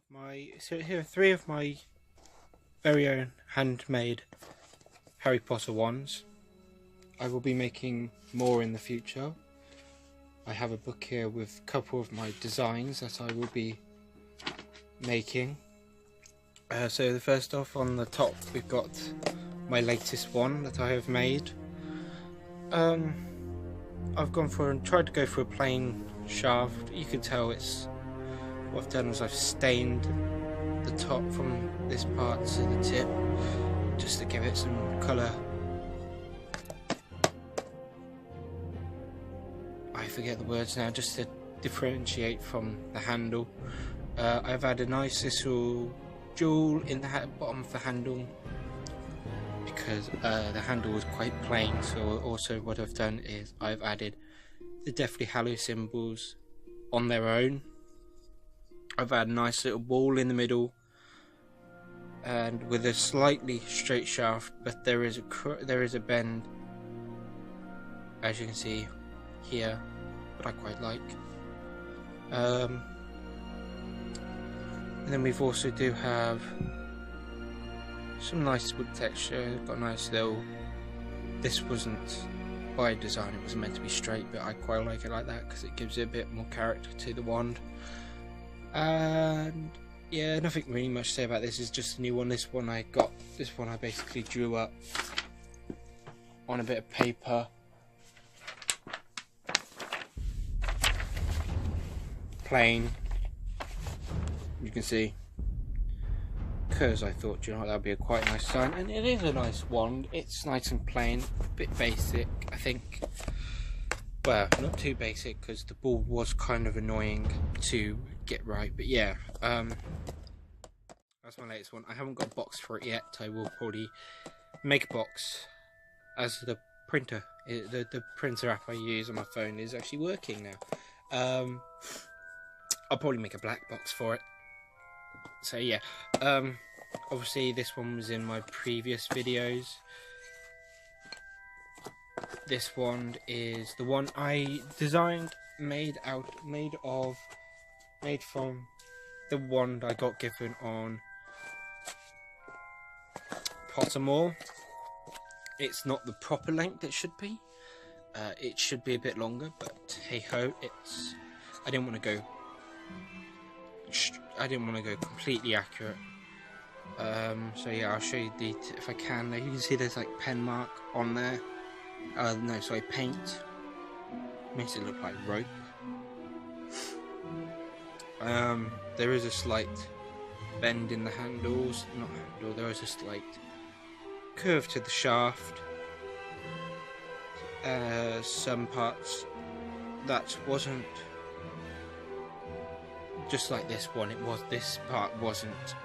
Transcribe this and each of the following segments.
So here are three of my very own handmade Harry Potter wands. I will be making more in the future. I have a book here with a couple of my designs that I will be making. So the first off, on the top we've got my latest one that I have made. I've gone for and tried to go for a plain shaft. You can tell it's what I've done is I've stained the top from this part to the tip just to give it some colour. I forget the words now, just to differentiate from the handle. I've had a nice little jewel in the bottom of the handle because the handle was quite plain. So also what I've done is I've added the Deathly Hallows symbols on their own. I've had a nice little ball in the middle and with a slightly straight shaft, but there is a bend, as you can see here, that I quite like. And then we've also do have some nice wood texture. Got a nice little. This wasn't by design; it was meant to be straight, but I quite like it like that because it gives it a bit more character to the wand. And yeah, nothing really much to say about this. It's just a new one. This one I basically drew up on a bit of paper. Plain, you can see, because I thought, you know, that would be a quite nice design, and it is a nice wand. It's nice and plain, a bit basic, I think. Well, not too basic because the ball was kind of annoying to get right, but yeah, that's my latest one. I haven't got a box for it yet. I will probably make a box as the printer, the printer app I use on my phone is actually working now. I'll probably make a black box for it. So yeah, obviously this one was in my previous videos. This wand is the one I designed, made from the wand I got given on Pottermore. It's not the proper length it should be. It should be a bit longer, but hey ho, I didn't want to go completely accurate. So yeah, I'll show you if I can. You can see there's like pen mark on there. No, sorry, paint. Makes it look like rope. There is a slight bend in the handles. Not handle. There is a slight curve to the shaft. Some parts that wasn't. Just like this one, this part wasn't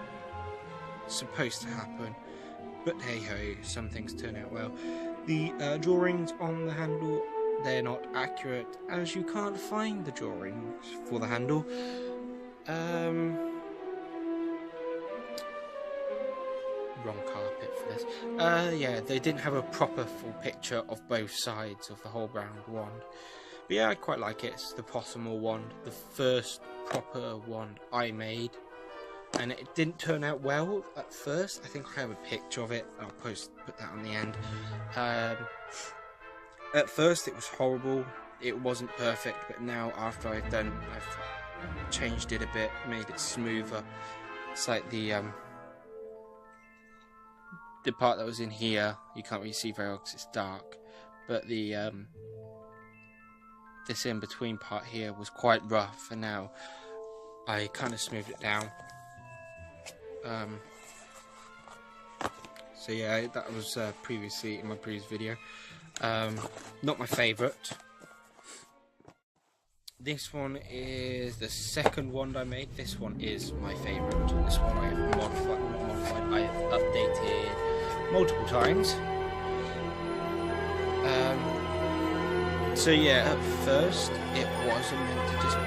supposed to happen, but hey ho, some things turn out well. The drawings on the handle, they're not accurate as you can't find the drawings for the handle. Wrong carpet for this. Yeah, they didn't have a proper full picture of both sides of the whole round wand. But yeah, I quite like it. It's the Pottermore wand, the first proper wand I made, and it didn't turn out well at first. I think I have a picture of it. I'll put that on the end. At first it was horrible. It wasn't perfect, but now after I've changed it a bit, made it smoother. It's like the part that was in here, you can't really see very well because it's dark, but the this in between part here was quite rough, and now I kind of smoothed it down. So yeah, that was previously in my previous video. Not my favourite. This one is the second wand I made. This one is my favourite. This one I have modified. I have updated multiple times. So yeah, at first it wasn't meant to just be a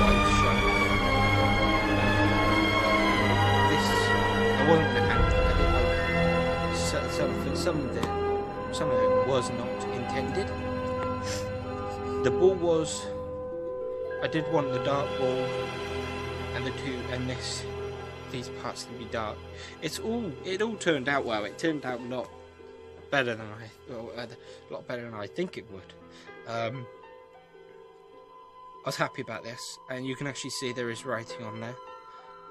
white shaft. I wasn't going to add that. Some of it was not intended. The ball was, I I did want the dark wall and these parts to be dark. It all turned out well. It turned out a lot better than I think it would. I was happy about this, and you can actually see there is writing on there.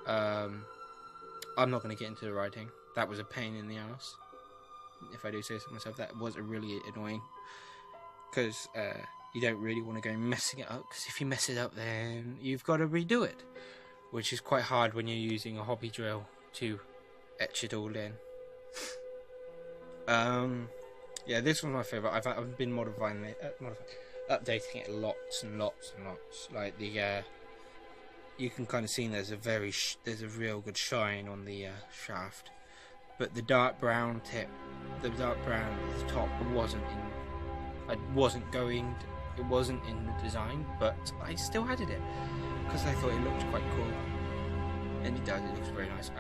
I'm not going to get into the writing. That was a pain in the ass. If I do say so myself, that was really annoying, because you don't really want to go messing it up, because if you mess it up, then you've got to redo it, which is quite hard when you're using a hobby drill to etch it all in. Yeah, this was my favourite. I've been updating it lots and lots and lots. Like you can kind of see there's a real good shine on the shaft, but the dark brown tip, the dark brown at the top wasn't in the design, but I still added it because I thought it looked quite cool, and it does. It looks very nice.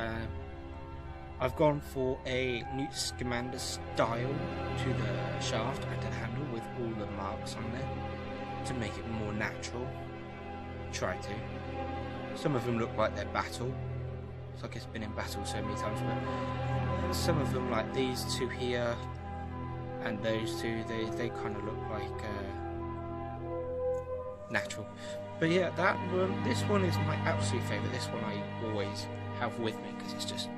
I've gone for a new Scamander style to the shaft and to the handle with all the marks on there to make it more natural. Try to. Some of them look like they're battle. It's like it's been in battle so many times, but some of them, like these two here and those two, they kind of look like natural. But yeah, this one is my absolute favourite. This one I always have with me because it's just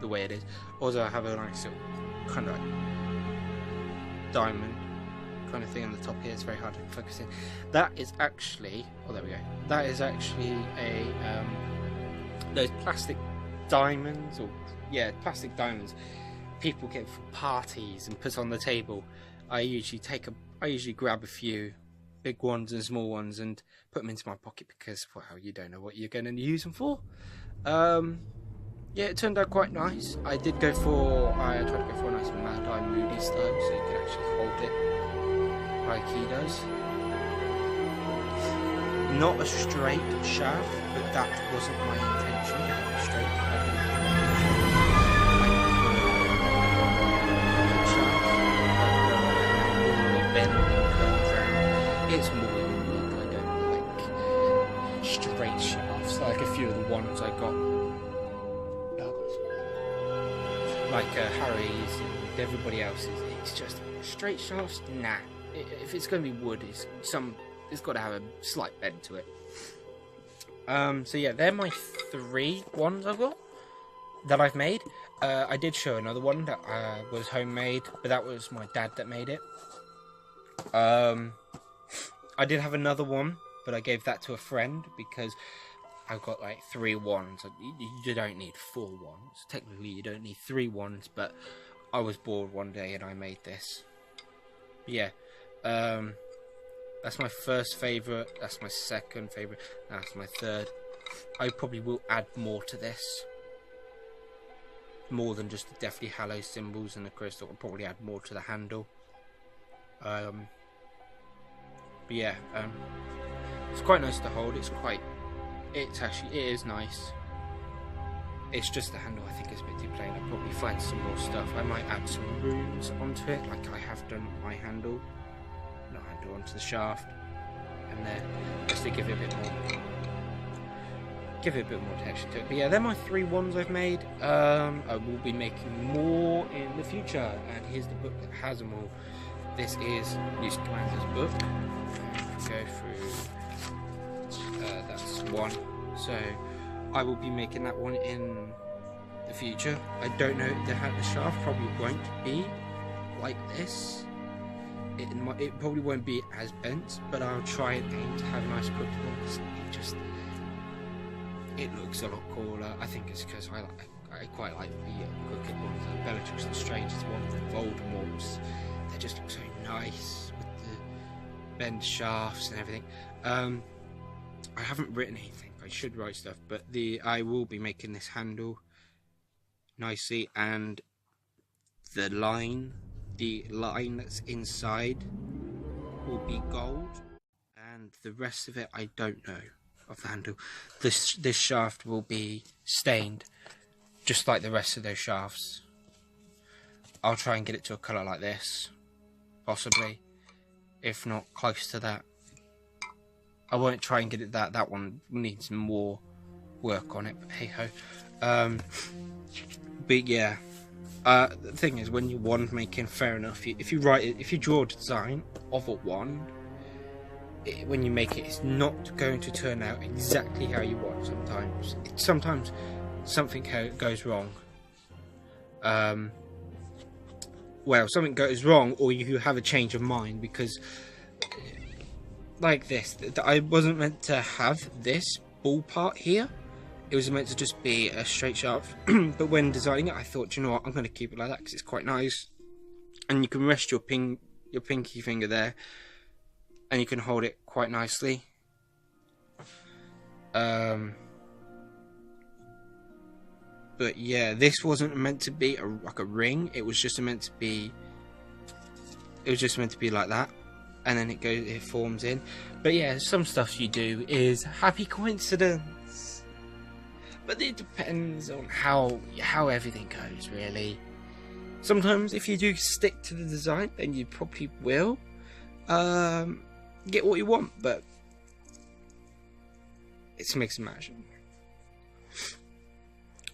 the way it is. Also, I have a nice little kind of like diamond kind of thing on the top here. It's very hard to focus in. That is actually, oh there we go. That is actually a those plastic diamonds, or yeah, plastic diamonds people get for parties and put on the table. I usually grab a few big ones and small ones and put them into my pocket because, well, you don't know what you're going to use them for. Yeah, it turned out quite nice. I tried to go for a nice Mad Eye Moody style, so you can actually hold it like he does. Not a straight shaft, but that wasn't my intention to have it straight. It's more unique. I don't like straight shafts, like a few of the ones I got. Like Harry's and everybody else's, it's just straight shafts. Nah, if it's going to be wood, it's got to have a slight bend to it. So yeah, they're my 3 ones I've got that I've made. I did show another one that was homemade, but that was my dad that made it. I did have another one, but I gave that to a friend because I've got like 3 wands. You don't need 4 wands. Technically, you don't need 3 wands, but I was bored one day and I made this. Yeah, that's my first favourite. That's my second favourite. That's my third. I probably will add more to this. More than just the Deathly Hallows symbols and the crystal. I'll probably add more to the handle. But yeah, it's quite nice to hold. It is nice. It's just the handle I think is a bit too plain. I'll probably find some more stuff. I might add some runes onto it, like I have done my handle. Not handle, onto the shaft. And there, just to give it a bit more texture to it. But yeah, they're my 3 ones I've made. I will be making more in the future. And here's the book that has them all. This is New Commander's book. Go through. That's one. So I will be making that one in the future. I don't know, the shaft probably won't be like this. It probably won't be as bent, but I'll try and aim to have a nice crooked one because it looks a lot cooler. I think it's because I quite like the crooked ones. Bellatrix the Strangest one, the Voldemort's. They just look so nice with the bent shafts and everything. I haven't written anything. I should write stuff, but I will be making this handle nicely, and the line that's inside will be gold, and the rest of it I don't know of the handle. This shaft will be stained, just like the rest of those shafts. I'll try and get it to a colour like this, possibly, if not close to that. I won't try and get it that one needs more work on it, but hey ho. But yeah, the thing is, when you wand making, fair enough, if you draw a design of a wand, when you make it, it's not going to turn out exactly how you want. Sometimes something goes wrong. Well, something goes wrong, or you have a change of mind, because like this, I wasn't meant to have this ball part here. It was meant to just be a straight shaft. But when designing it, I thought, you know what, I'm going to keep it like that because it's quite nice, and you can rest your pinky finger there, and you can hold it quite nicely. But yeah, this wasn't meant to be like a ring. It was just meant to be. It was just meant to be like that, and then it forms in. But yeah, some stuff you do is happy coincidence. But it depends on how everything goes, really. Sometimes if you do stick to the design, then you probably will get what you want. But it's a mix and match.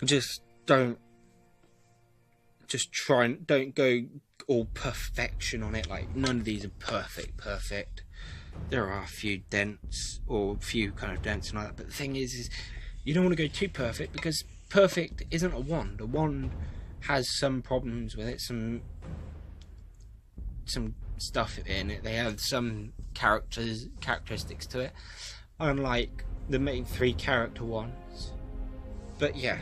Just don't go all perfection on it. Like, none of these are perfect. There are a few dents, or a few kind of dents and like that, but the thing is you don't want to go too perfect, because perfect isn't a wand. A wand has some problems with it, some stuff in it. They have some characteristics to it, unlike the main 3 character ones. But yeah,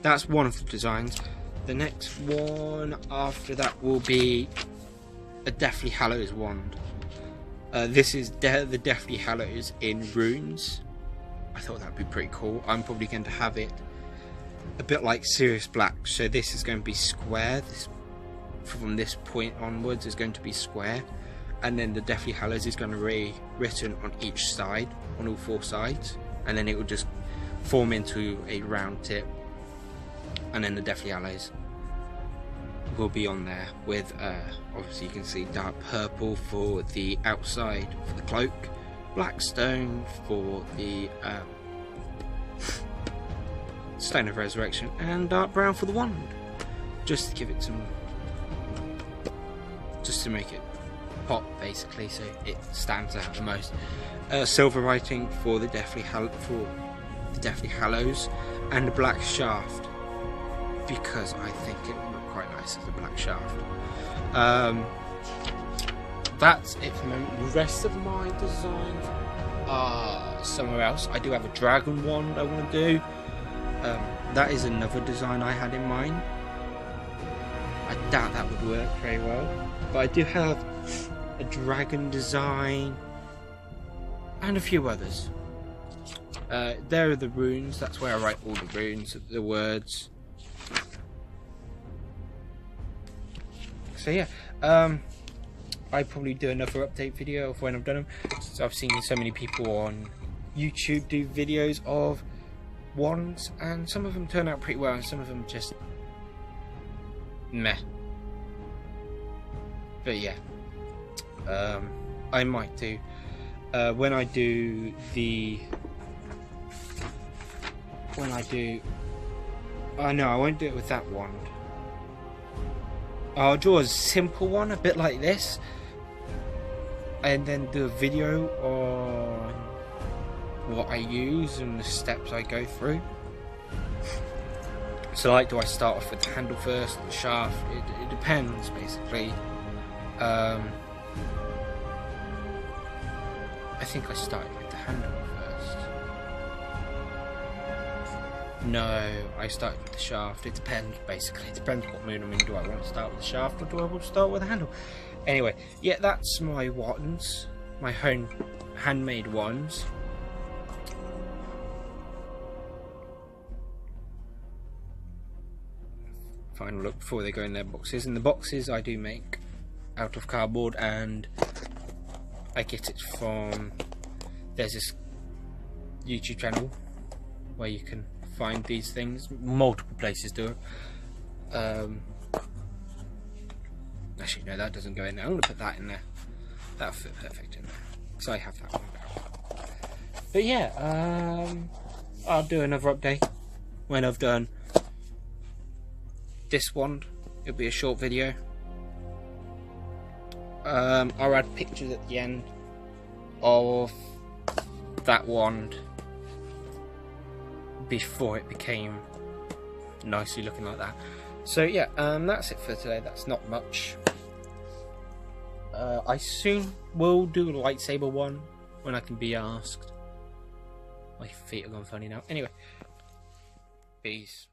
that's one of the designs. The next one after that will be a Deathly Hallows wand. This is the Deathly Hallows in runes. I thought that would be pretty cool. I'm probably going to have it a bit like Sirius Black. So this is going to be square. From this point onwards is going to be square. And then the Deathly Hallows is going to be written on each side, on all 4 sides. And then it will just form into a round tip, and then the Deathly Hallows will be on there with obviously you can see dark purple for the outside for the cloak, black stone for the Stone of Resurrection, and dark brown for the wand, just to give it some, just to make it pop basically, so it stands out the most. Silver writing for the Deathly Hallows, and a black shaft, because I think it would look quite nice as a black shaft. That's it for the moment. The rest of my designs are somewhere else. I do have a dragon wand I want to do. That is another design I had in mind. I doubt that would work very well, but I do have a dragon design and a few others. There are the runes. That's where I write all the runes, the words. So yeah, I probably do another update video of when I've done them. So I've seen so many people on YouTube do videos of wands, and some of them turn out pretty well, and some of them just meh. But yeah, I might do when I do the. Oh no, I won't do it with that wand. I'll draw a simple one, a bit like this, and then do a video on what I use and the steps I go through. So like, do I start off with the handle first, the shaft? It depends basically. I think I started with the handle first. No, I started with the shaft. It depends, basically. It depends what mood I'm in. Do I want to start with the shaft, or do I want to start with the handle? Anyway, yeah, that's my wands. My home handmade wands. Final look before they go in their boxes. And the boxes I do make out of cardboard, and I get it from... There's this YouTube channel where you can find these things. Multiple places do it. Actually, no, that doesn't go in there. I'm going to put that in there. That'll fit perfect in there, because I have that one. But yeah, I'll do another update when I've done this wand. It'll be a short video. I'll add pictures at the end of that wand before it became nicely looking like that. So yeah, that's it for today. That's not much. I soon will do a lightsaber one when I can be asked. My feet are going funny now. Anyway, peace.